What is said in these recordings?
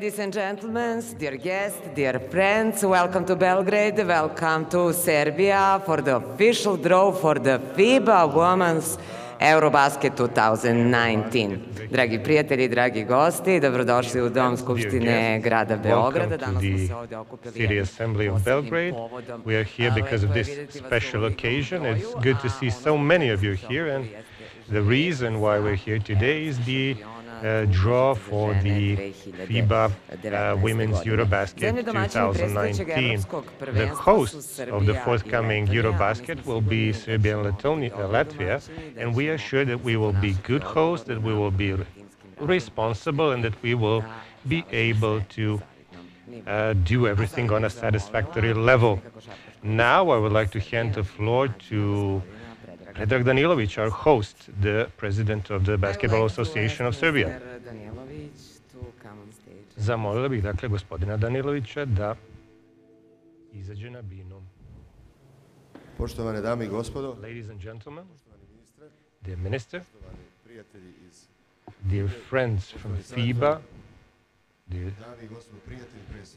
Ladies and gentlemen, dear guests, dear friends, welcome to Belgrade, welcome to Serbia for the official draw for the FIBA Women's EuroBasket 2019. Dragi prijatelji, dragi gosti, dobrodošli u Dom Skupštine grada Beograda. Welcome to the City Assembly of Belgrade. We are here because of this special occasion. It's good to see so many of you here, and the reason why we're here today is the draw for the FIBA Women's EuroBasket 2019. The hosts of the forthcoming EuroBasket will be Serbia and Latvia, and we are sure that we will be good hosts, that we will be responsible, and that we will be able to do everything on a satisfactory level. Now I would like to hand the floor to Predrag Danilović, our host, the president of the Basketball Association of Serbia. Zamolila bih, dakle, gospodina Danilovića da izađe na binu. Poštovane dame I gospodo, Ladies and gentlemen, dear minister, dear friends from FIBA, dear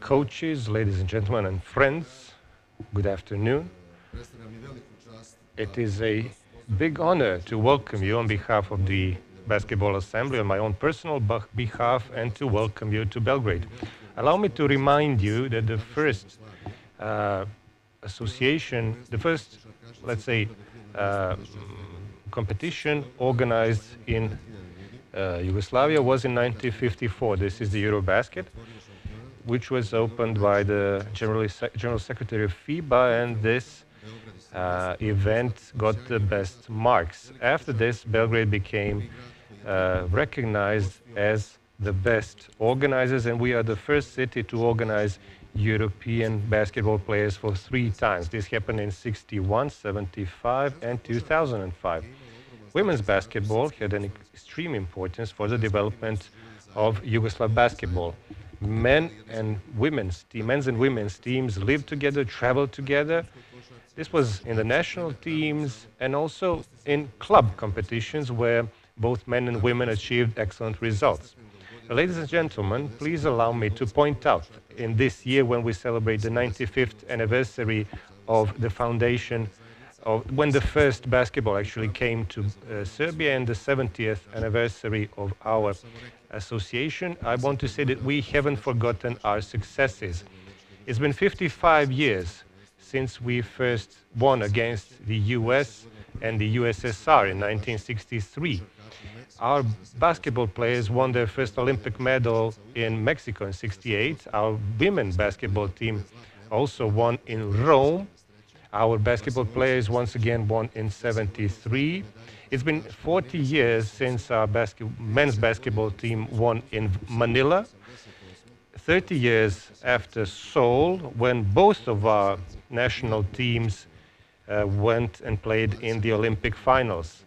coaches, ladies and gentlemen, and friends, good afternoon. It is a big honor to welcome you on behalf of the Basketball Assembly, on my own personal behalf, and to welcome you to Belgrade. Allow me to remind you that the first association, the first, let's say, competition organized in Yugoslavia was in 1954. This is the EuroBasket, which was opened by the General Secretary of FIBA, and this event got the best marks. After this, Belgrade became recognized as the best organizers, and we are the first city to organize European basketball players for 3 times. This happened in 61, 75, and 2005. Women's basketball had an extreme importance for the development of Yugoslav basketball. Men's and women's teams lived together, traveled together. This was in the national teams and also in club competitions where both men and women achieved excellent results. Ladies and gentlemen, please allow me to point out in this year when we celebrate the 95th anniversary of the foundation of when the first basketball actually came to Serbia and the 70th anniversary of our association, I want to say that we haven't forgotten our successes. It's been 55 years since we first won against the US and the USSR in 1963. Our basketball players won their first Olympic medal in Mexico in 68. Our women's basketball team also won in Rome. Our basketball players once again won in 73. It's been 40 years since our men's basketball team won in Manila. 30 years after Seoul, when both of our national teams went and played in the Olympic finals.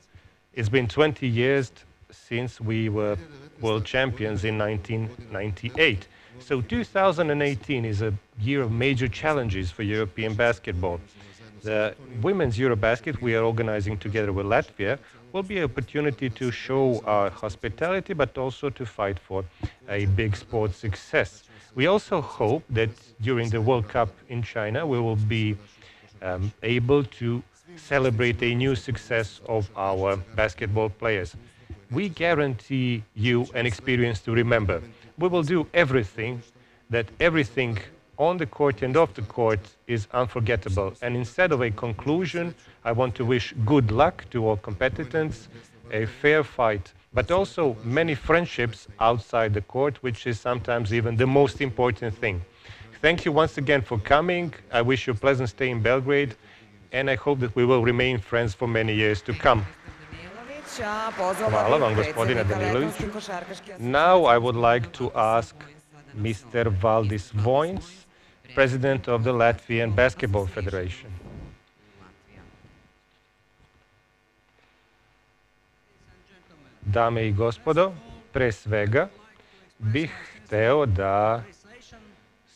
It's been 20 years since we were world champions in 1998. So 2018 is a year of major challenges for European basketball. The women's EuroBasket we are organizing together with Latvia will be an opportunity to show our hospitality, but also to fight for a big sports success. We also hope that during the World Cup in China, we will be able to celebrate a new success of our basketball players. We guarantee you an experience to remember. We will do everything on the court and off the court is unforgettable. And instead of a conclusion, I want to wish good luck to all competitors, a fair fight, but also many friendships outside the court, which is sometimes even the most important thing. Thank you once again for coming. I wish you a pleasant stay in Belgrade, and I hope that we will remain friends for many years to come. Hvala vam, gospodine Daniloviću. Now I would like to ask Mr. Valdis Vojns, President of the Latvian Basketball Federation. Dame I gospodo, pre svega bih hteo da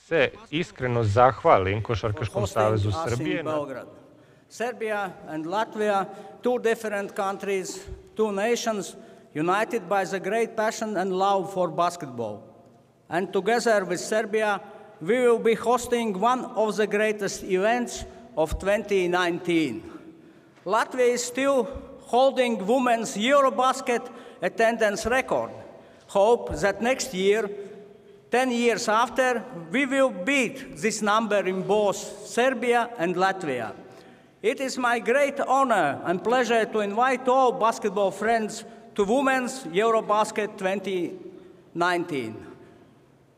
se iskreno zahvalim Košarkaškom savezu Srbije. Serbia and Latvia, 2 different countries, 2 nations, united by the great passion and love for basketball. and together with Serbia, we will be hosting one of the greatest events of 2019. Latvia is still holding women's EuroBasket attendance record. Hope that next year, 10 years after, we will beat this number in both Serbia and Latvia. It is my great honor and pleasure to invite all basketball friends to Women's EuroBasket 2019.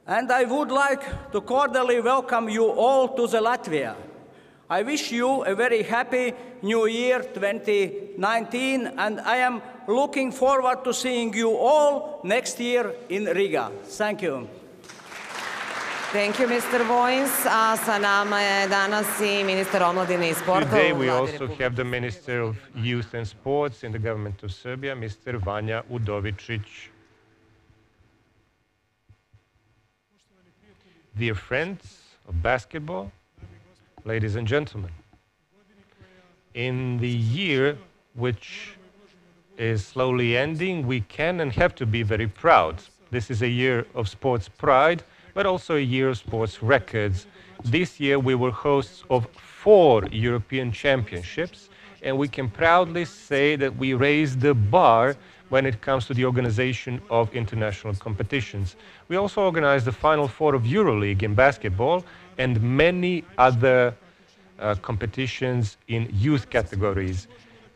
And I would like to cordially welcome you all to the Latvia. I wish you a very happy New Year 2019, and I am looking forward to seeing you all next year in Riga. Thank you. Thank you, Mr. Vojns. A sa nama je danas I ministar omladine I sporta. Today we also have the Minister of Youth and Sports in the government of Serbia, Mr. Vanja Udovičić. Dear friends of basketball, ladies and gentlemen, in the year which is slowly ending, we can and have to be very proud. This is a year of sports pride, but also a year of sports records. This year we were hosts of 4 European championships, and we can proudly say that we raised the bar when it comes to the organization of international competitions. We also organized the Final Four of EuroLeague in basketball and many other competitions in youth categories.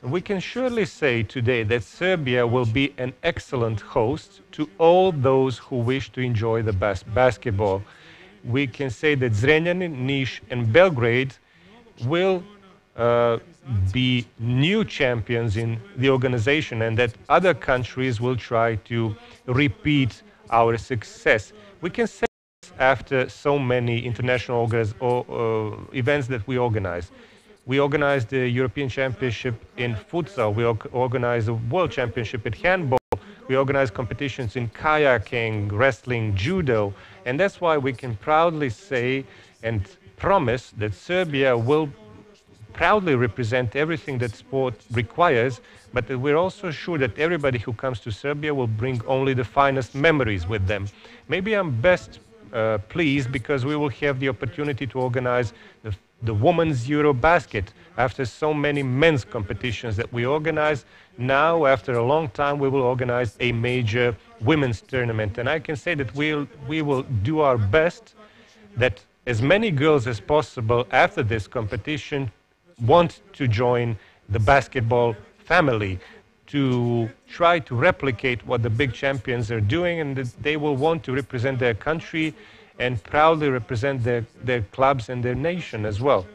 We can surely say today that Serbia will be an excellent host to all those who wish to enjoy the best basketball. We can say that Zrenjanin, Niš and Belgrade will be new champions in the organization, and that other countries will try to repeat our success. We can say this after so many international events that we organize. We organized the European Championship in futsal. We organized the World Championship in handball. We organized competitions in kayaking, wrestling, judo. And that's why we can proudly say and promise that Serbia will proudly represent everything that sport requires, but that we're also sure that everybody who comes to Serbia will bring only the finest memories with them. Maybe I'm best pleased because we will have the opportunity to organize the women's EuroBasket after so many men's competitions that we organize. Now, after a long time, we will organize a major women's tournament. And I can say that we will do our best that as many girls as possible after this competition want to join the basketball family, to try to replicate what the big champions are doing, and that they will want to represent their country and proudly represent their clubs and their nation as well.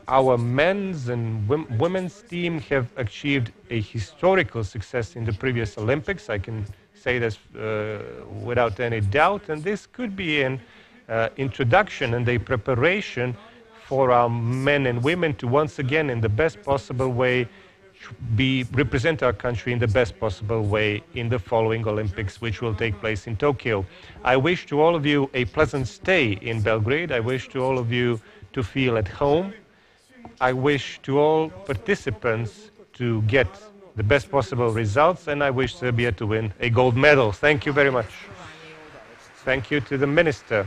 Our men's and women's team have achieved a historical success in the previous Olympics. I can say this without any doubt, and this could be an introduction and a preparation for our men and women to once again, in the best possible way, represent our country in the best possible way in the following Olympics, which will take place in Tokyo. I wish to all of you a pleasant stay in Belgrade. I wish to all of you to feel at home. I wish to all participants to get the best possible results, and I wish Serbia to win a gold medal. Thank you very much. Thank you to the Minister.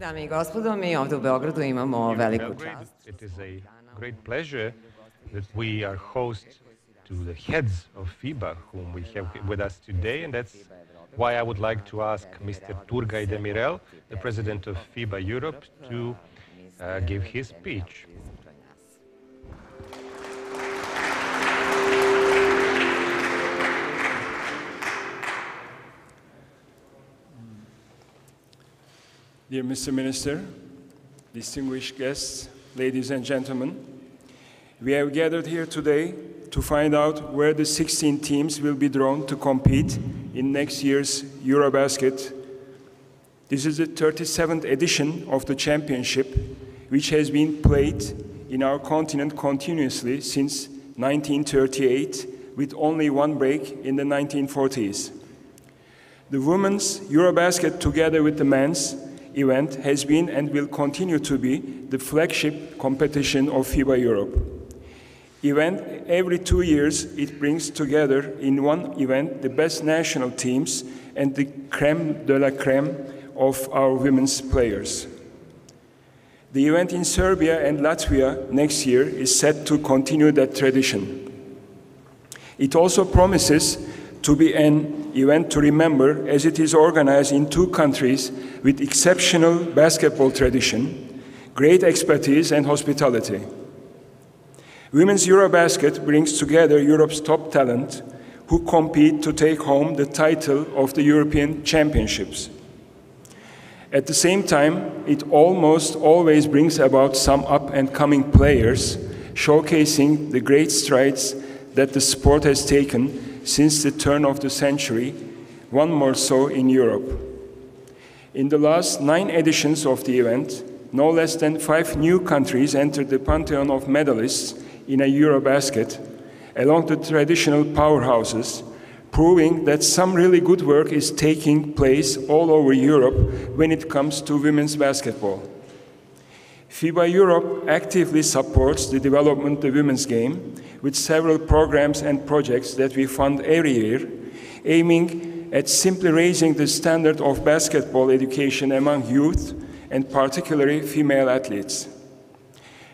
Dame I gospodo, mi ovdje u Beogradu imamo veliku čast. It is a great pleasure that we are host to the heads of FIBA, whom we have with us today, and that's why I would like to ask Mr. Turgay Demirel, the president of FIBA Europe, to give his speech. Dear Mr. Minister, distinguished guests, ladies and gentlemen, we have gathered here today to find out where the 16 teams will be drawn to compete in next year's EuroBasket. This is the 37th edition of the championship, which has been played in our continent continuously since 1938, with only one break in the 1940s. The women's EuroBasket, together with the men's event, has been and will continue to be the flagship competition of FIBA Europe. Every 2 years, it brings together in one event the best national teams and the crème de la crème of our women's players. The event in Serbia and Latvia next year is set to continue that tradition. It also promises to be an event to remember, as it is organized in 2 countries with exceptional basketball tradition, great expertise and hospitality. Women's EuroBasket brings together Europe's top talent who compete to take home the title of the European Championships. At the same time, it almost always brings about some up-and-coming players, showcasing the great strides that the sport has taken since the turn of the century, one more so in Europe. In the last 9 editions of the event, no less than 5 new countries entered the pantheon of medalists in a EuroBasket, along the traditional powerhouses, proving that some really good work is taking place all over Europe when it comes to women's basketball. FIBA Europe actively supports the development of the women's game with several programs and projects that we fund every year, aiming at simply raising the standard of basketball education among youth and particularly female athletes.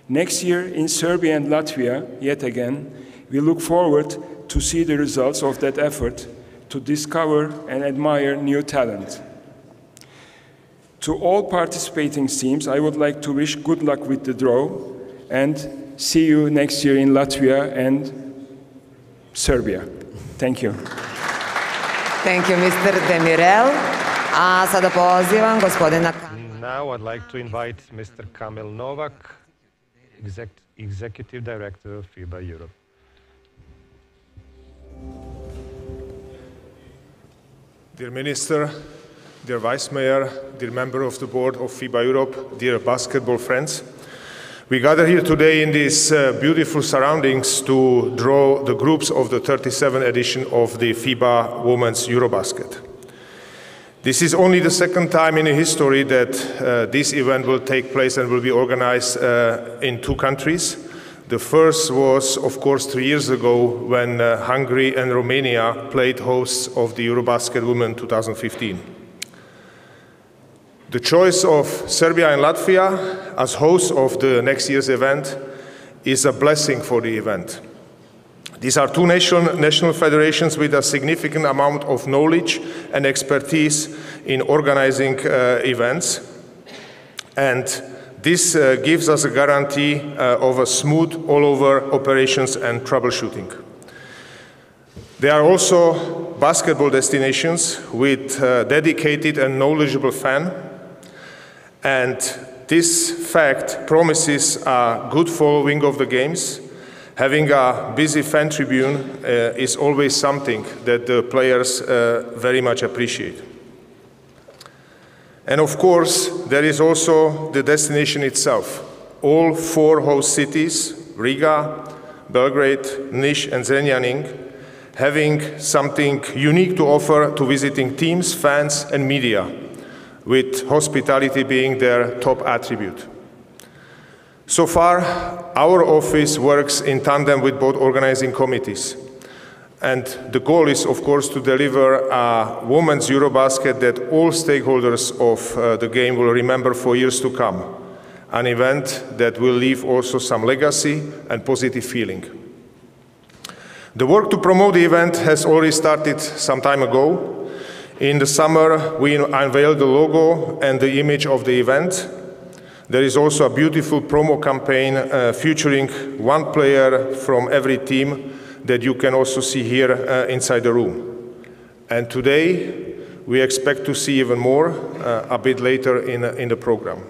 Next year in Serbia and Latvia, yet again, we look forward to see the results of that effort to discover and admire new talent. To all participating teams, I would like to wish good luck with the draw and see you next year in Latvia and Serbia. Thank you. Thank you, Mr. Demirel. A sada pozivam gospodina... Now I'd like to invite Mr. Kamil Novak, Executive Director of FIBA Europe. Dear Minister, dear Vice Mayor, dear member of the board of FIBA Europe, dear basketball friends, we gather here today in these beautiful surroundings to draw the groups of the 37th edition of the FIBA Women's EuroBasket. This is only the 2nd time in history that this event will take place and will be organized in 2 countries. The first was, of course, 3 years ago when Hungary and Romania played hosts of the EuroBasket Women 2015. The choice of Serbia and Latvia as hosts of the next year's event is a blessing for the event. These are 2 national federations with a significant amount of knowledge and expertise in organizing events, and this gives us a guarantee of a smooth all-over operations and troubleshooting. There are also basketball destinations with dedicated and knowledgeable fans, and this fact promises a good following of the games. Having a busy fan tribune is always something that the players very much appreciate. And of course, there is also the destination itself. All 4 host cities, Riga, Belgrade, Niš and Zrenjanin, having something unique to offer to visiting teams, fans and media, with hospitality being their top attribute. So far, our office works in tandem with both organizing committees. And the goal is, of course, to deliver a women's EuroBasket that all stakeholders of the game will remember for years to come. An event that will leave also some legacy and positive feeling. The work to promote the event has already started some time ago. In the summer, we unveiled the logo and the image of the event. There is also a beautiful promo campaign featuring one player from every team that you can also see here inside the room. And today, we expect to see even more a bit later in the program.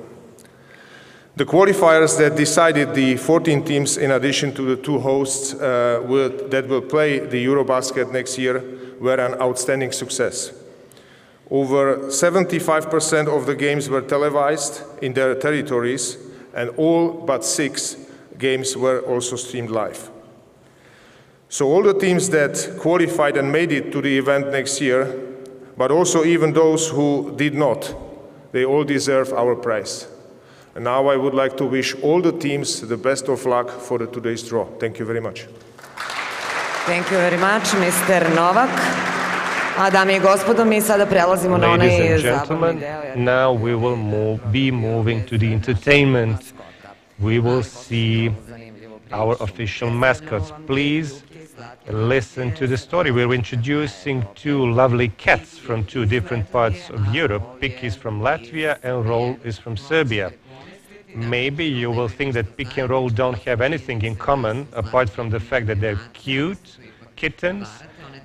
The qualifiers that decided the 14 teams, in addition to the 2 hosts that will play the EuroBasket next year, were an outstanding success. Over 75% of the games were televised in their territories, and all but 6 games were also streamed live. So all the teams that qualified and made it to the event next year, but also even those who did not, they all deserve our praise. And now I would like to wish all the teams the best of luck for today's draw. Thank you very much. Thank you very much, Mr. Novak. A dame I gospodo, mi sada prelazimo na onaj Ladies and zabavni gentlemen, deo. now we will be moving to the entertainment. We will see our official mascots. Please listen to the story. We're introducing 2 lovely cats from 2 different parts of Europe. Pick is from Latvia and Roll is from Serbia. Maybe you will think that Pick and Roll don't have anything in common apart from the fact that they're cute kittens.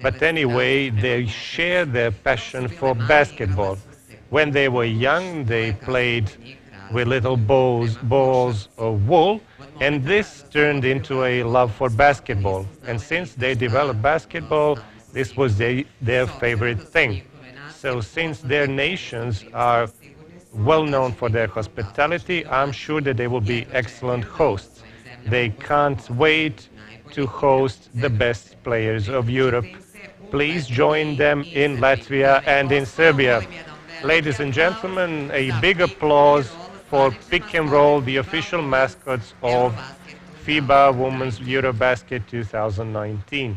But anyway, they share their passion for basketball. When they were young, they played with little balls of wool, and this turned into a love for basketball. And since they developed basketball, this was their favorite thing. So since their nations are well known for their hospitality, I'm sure that they will be excellent hosts. They can't wait to host the best players of Europe. Please join them in Latvia and in Serbia. Ladies and gentlemen, a big applause for Pick and Roll, the official mascots of FIBA Women's EuroBasket 2019.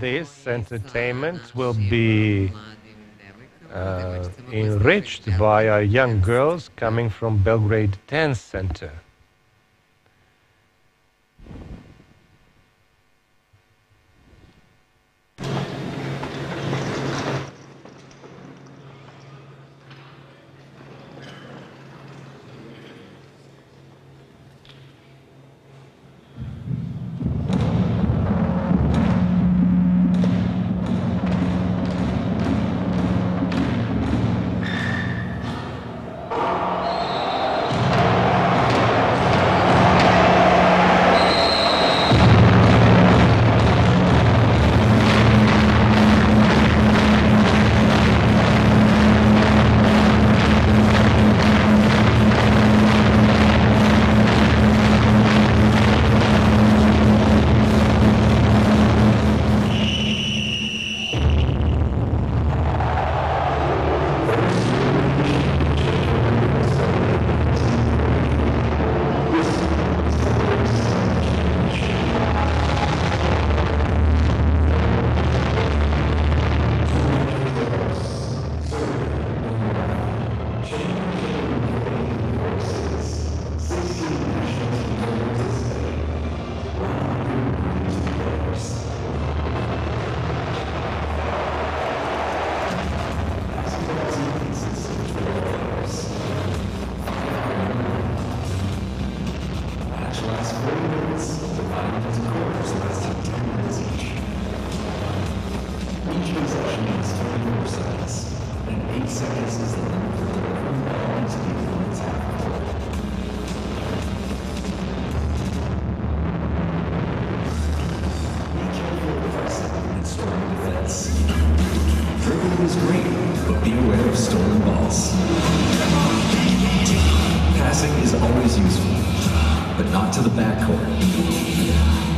This entertainment will be enriched by our young girls coming from Belgrade Dance Center. is great, but be aware of stolen balls. Passing is always useful, but not to the backcourt.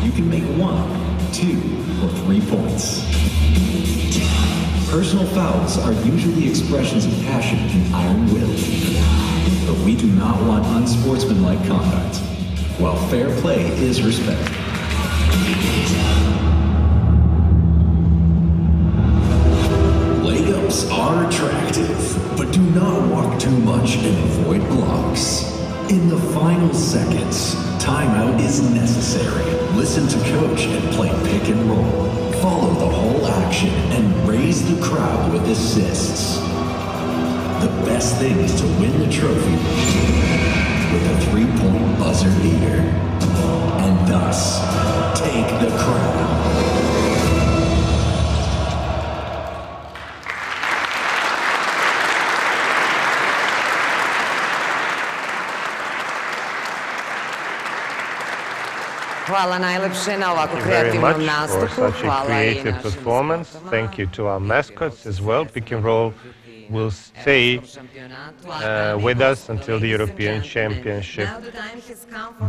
You can make 1, 2, or 3 points. Personal fouls are usually expressions of passion and iron will. But we do not want unsportsmanlike conduct, while fair play is respected. Layups are attractive, but do not walk too much and avoid blocks. In the final seconds, timeout is necessary. Listen to coach and play pick and roll. Follow the whole action and raise the crowd with assists. The best thing is to win the trophy with a three-point buzzer beater, and thus take the crown. Hvala najlepše na ovako Thank you very kreativnom much nastupu. for such a Hvala i creative našim performance. gostima. Thank you to our mascots as well. Pick and roll will stay with us until the European Championship.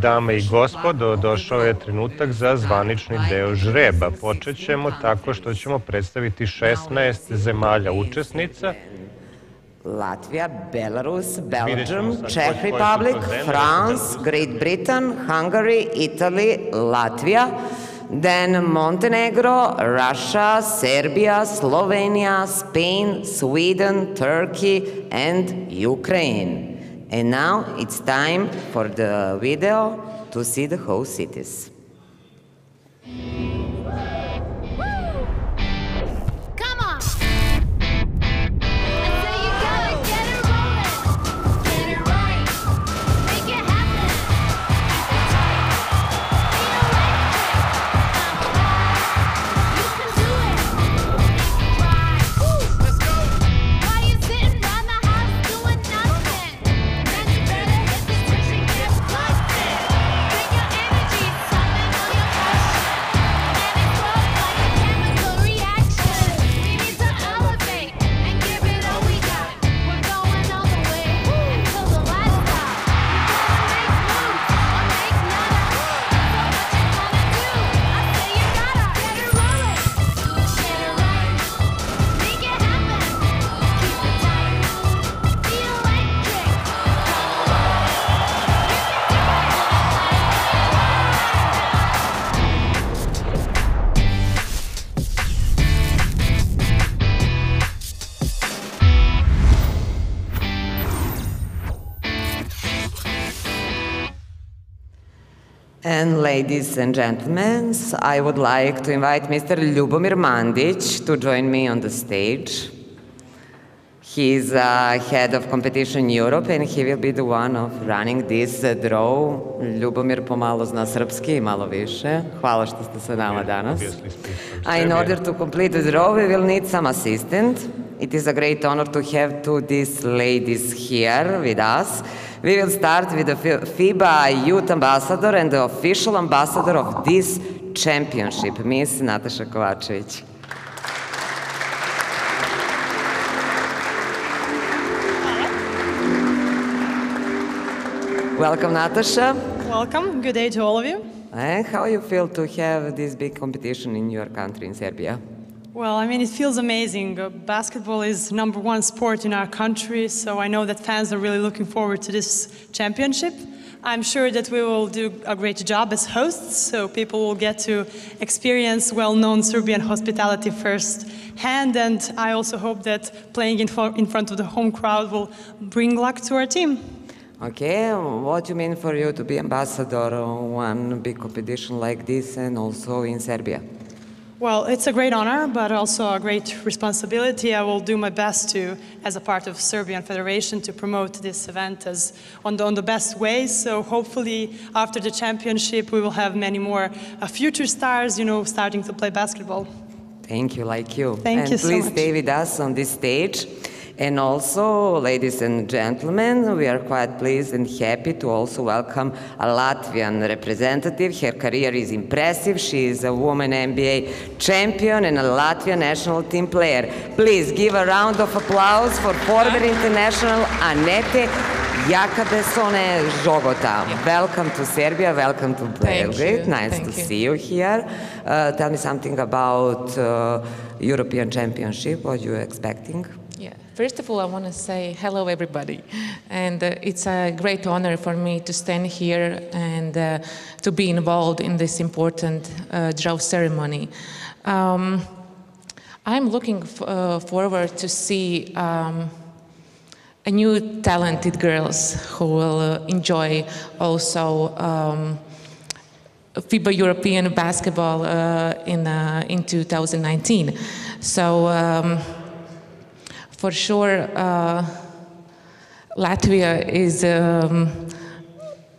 Dame i gospodo, došao je trenutak za zvanični deo žreba. Počet ćemo tako što ćemo predstaviti 16 zemalja učesnica. Latvia, Belarus, Belgium, Czech Republic, France, Great Britain, Hungary, Italy, Latvia, then Montenegro, Russia, Serbia, Slovenia, Spain, Sweden, Turkey, and Ukraine. And now it's time for the video to see the host cities. And ladies and gentlemen, I would like to invite Mr. Ljubomir Mandić to join me on the stage. He's head of competition Europe and he will be the one of running this draw. Ljubomir pomalo zna srpski i malo više. Hvala što ste sa nama danas. In order to complete the draw, we will need some assistant. It is a great honor to have two these ladies here with us. We will start with the FIBA Youth Ambassador and the official ambassador of this championship, Miss Nataša Kovačević. Welcome, Natasha. Welcome. Good day to all of you. And how you feel to have this big competition in your country, in Serbia? Well, I mean, it feels amazing. Basketball is #1 sport in our country, so I know that fans are really looking forward to this championship. I'm sure that we will do a great job as hosts, so people will get to experience well-known Serbian hospitality firsthand, and I also hope that playing in front of the home crowd will bring luck to our team. Okay, what do you mean for you to be ambassador of one big competition like this and also in Serbia? Well, it's a great honor, but also a great responsibility. I will do my best to, as a part of Serbian Federation, to promote this event as on the best way. So hopefully, after the championship, we will have many more future stars, starting to play basketball. Thank you, like you. Thank you so much. And please stay with us on this stage. And also, ladies and gentlemen, we are quite pleased and happy to also welcome a Latvian representative. Her career is impressive. She is a women NBA champion and a Latvian national team player. Please give a round of applause for former international Anete Jakabesone Žogota. Welcome to Serbia, welcome to Belgrade. Nice to see you here. Tell me something about European Championship, what you're expecting. Yeah. First of all, I want to say hello, everybody. And it's a great honor for me to stand here and to be involved in this important draw ceremony. I'm looking forward to see a new talented girls who will enjoy also FIBA European basketball in 2019. So for sure, Latvia is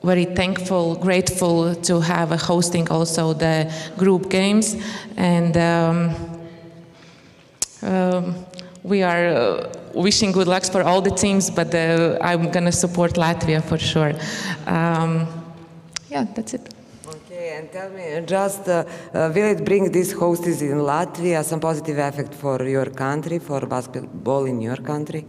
very thankful, grateful to have hosting also the group games, and we are wishing good luck for all the teams, but I'm going to support Latvia for sure. Yeah, that's it. Okay, and tell me, just will it bring these hosts in Latvia some positive effect for your country, for basketball in your country?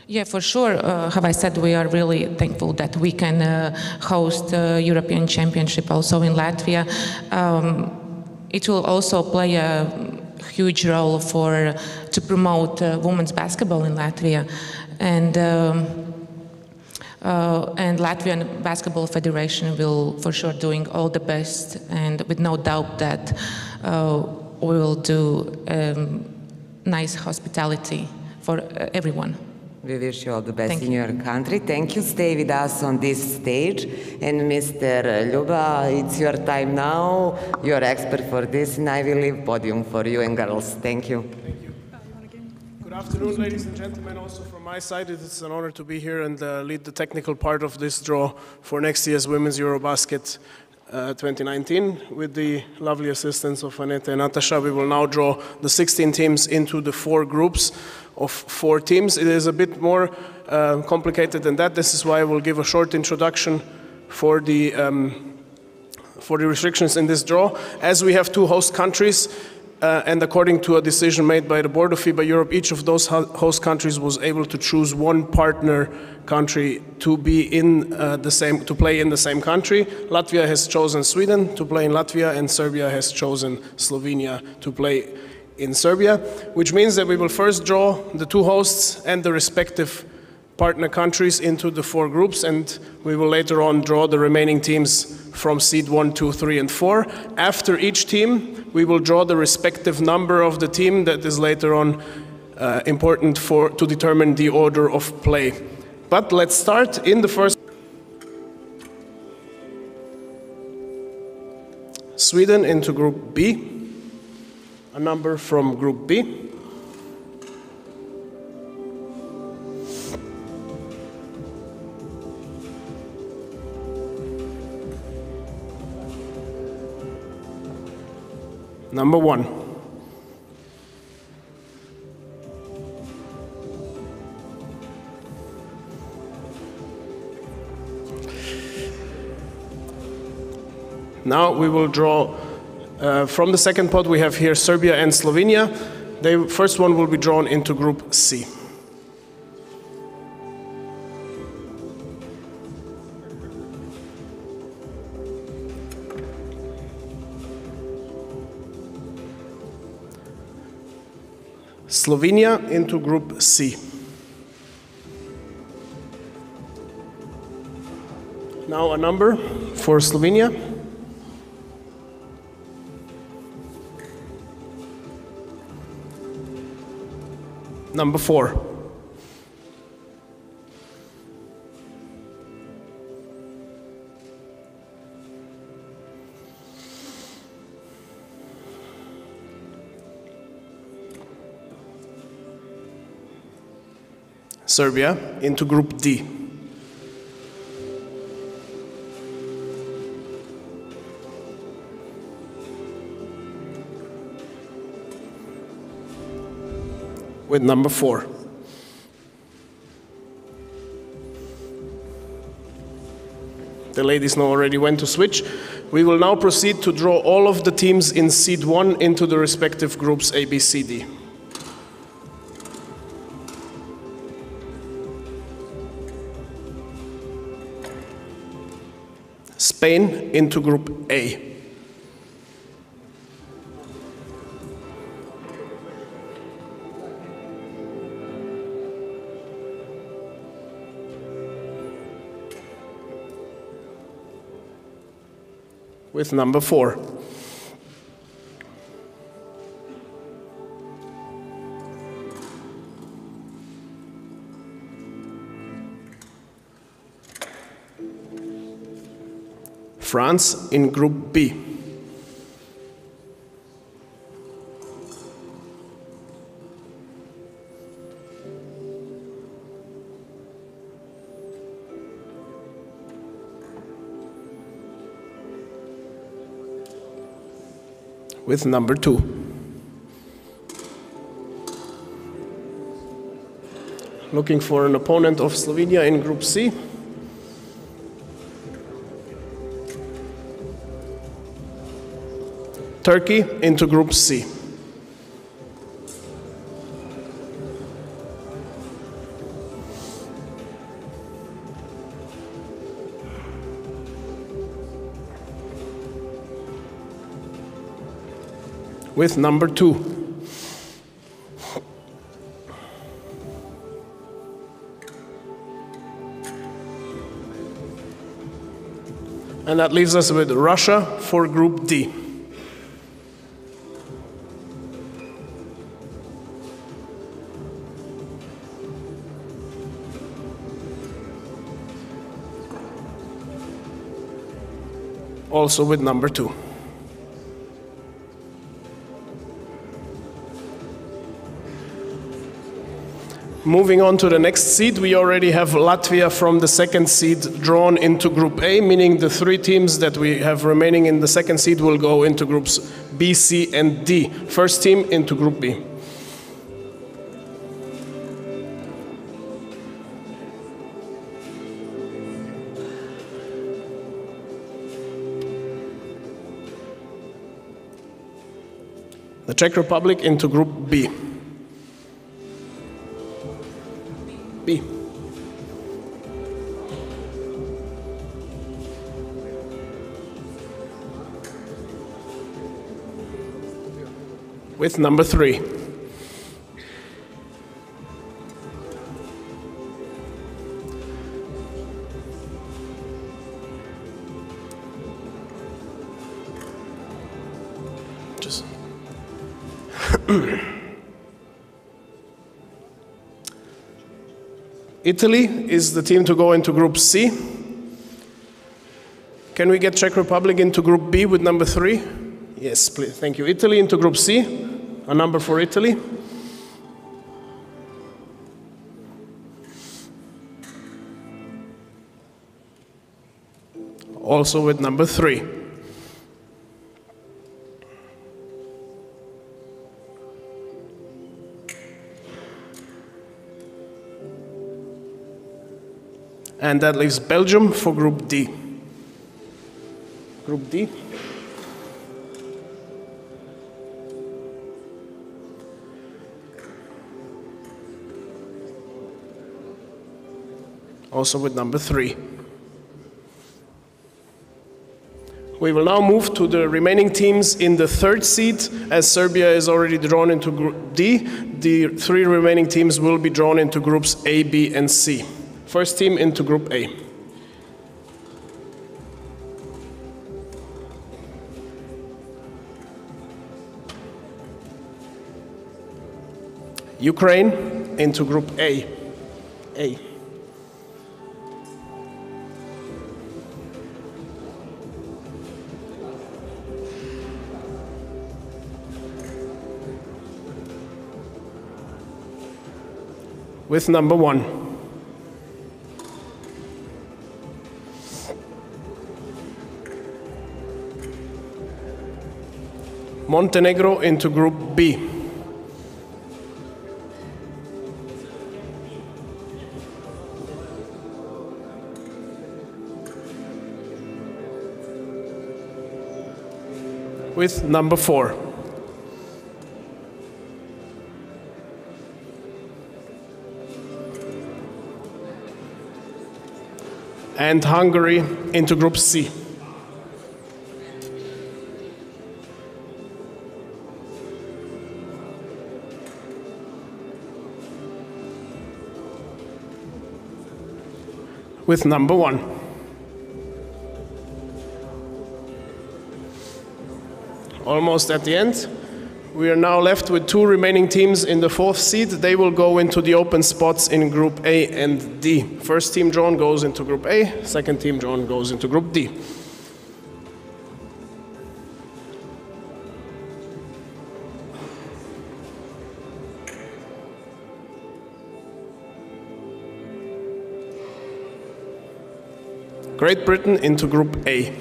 Yeah, for sure. Have I said we are really thankful that we can host European Championship also in Latvia. It will also play a huge role to promote women's basketball in Latvia, and Latvian Basketball Federation will for sure doing all the best, and with no doubt that we will do nice hospitality for everyone. We wish you all the best in your country. Thank you. Stay with us on this stage. And Mr. Ljuba, it's your time now. You're expert for this, and I will leave podium for you and girls. Thank you. Thank you. Good afternoon, ladies and gentlemen. Also from my side, it's an honor to be here and lead the technical part of this draw for next year's Women's EuroBasket 2019. With the lovely assistance of Aneta and Natasha, we will now draw the 16 teams into the 4 groups of 4 teams. It is a bit more complicated than that. This is why I will give a short introduction for the restrictions in this draw. As we have 2 host countries, and according to a decision made by the board of FIBA Europe, each of those host countries was able to choose one partner country to be in to play in the same country. Latvia has chosen Sweden to play in Latvia, and Serbia has chosen Slovenia to play in Serbia, which means that we will first draw the 2 hosts and the respective partner countries into the 4 groups, and we will later on draw the remaining teams from seed 1, 2, 3, and 4. After each team, we will draw the respective number of the team that is later on important to determine the order of play. But let's start in the first. Sweden into Group B. A number from Group B. Number 1. Now we will draw from the second pot. We have here Serbia and Slovenia. The first one will be drawn into Group C. Slovenia into Group C. Now a number for Slovenia. Number 4. Serbia into Group D. With number 4. The ladies know already when to switch. We will now proceed to draw all of the teams in seed 1 into the respective groups A, B, C, D. Spain into Group A. With number 4. France in Group B. With number 2. Looking for an opponent of Slovenia in Group C. Turkey into Group C. With number 2. And that leaves us with Russia for Group D. Also with number 2. Moving on to the next seed, we already have Latvia from the second seed drawn into Group A, meaning the 3 teams that we have remaining in the second seed will go into Groups B, C, and D. First team into Group B. The Czech Republic into Group B. B. With number 3. Just Italy is the team to go into Group C. Can we get Czech Republic into Group B with number 3? Yes, please. Thank you. Italy into Group C. A number for Italy. Also with number 3. And that leaves Belgium for Group D. Group D. Also with number 3. We will now move to the remaining teams in the third seed, as Serbia is already drawn into Group D. The 3 remaining teams will be drawn into Groups A, B, and C. First team into Group A. Ukraine into Group A. A. With number 1. Montenegro into Group B. With number 4. And Hungary into Group C. with number 1. Almost at the end. We are now left with 2 remaining teams in the 4th seed. They will go into the open spots in Group A and D. First team drawn goes into Group A, second team drawn goes into Group D. Great Britain into Group A.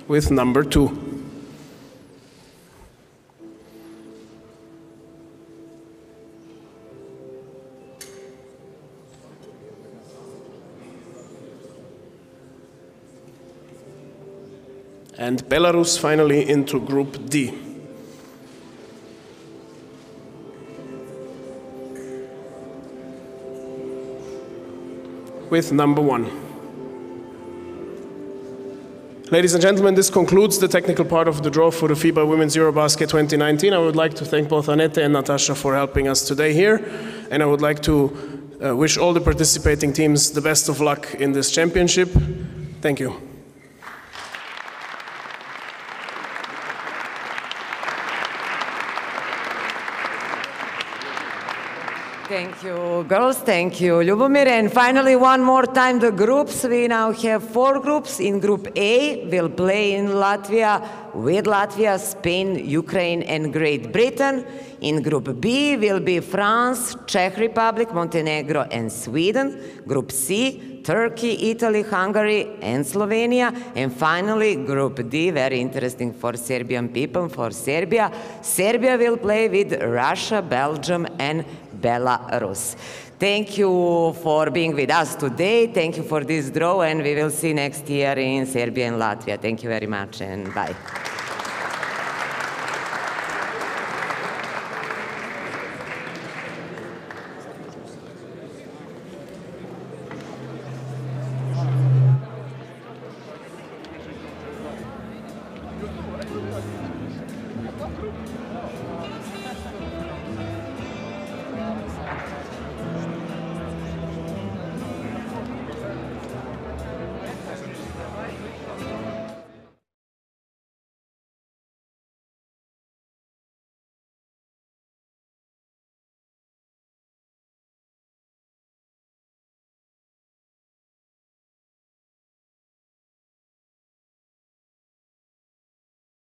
With number 2. And Belarus finally into Group D. With number 1. Ladies and gentlemen, this concludes the technical part of the draw for the FIBA Women's EuroBasket 2019. I would like to thank both Annette and Natasha for helping us today here. And I would like to wish all the participating teams the best of luck in this championship. Thank you. Thank you, girls. Thank you, Ljubomir. And finally, one more time, the groups. We now have 4 groups. In Group A, we'll play in Latvia with Latvia, Spain, Ukraine, and Great Britain. In Group B will be France, Czech Republic, Montenegro, and Sweden. Group C, Turkey, Italy, Hungary, and Slovenia. And finally, Group D, very interesting for Serbian people, for Serbia. Serbia will play with Russia, Belgium, and Belarus. Thank you for being with us today. Thank you for this draw, and we will see next year in Serbia and Latvia. Thank you very much, and bye.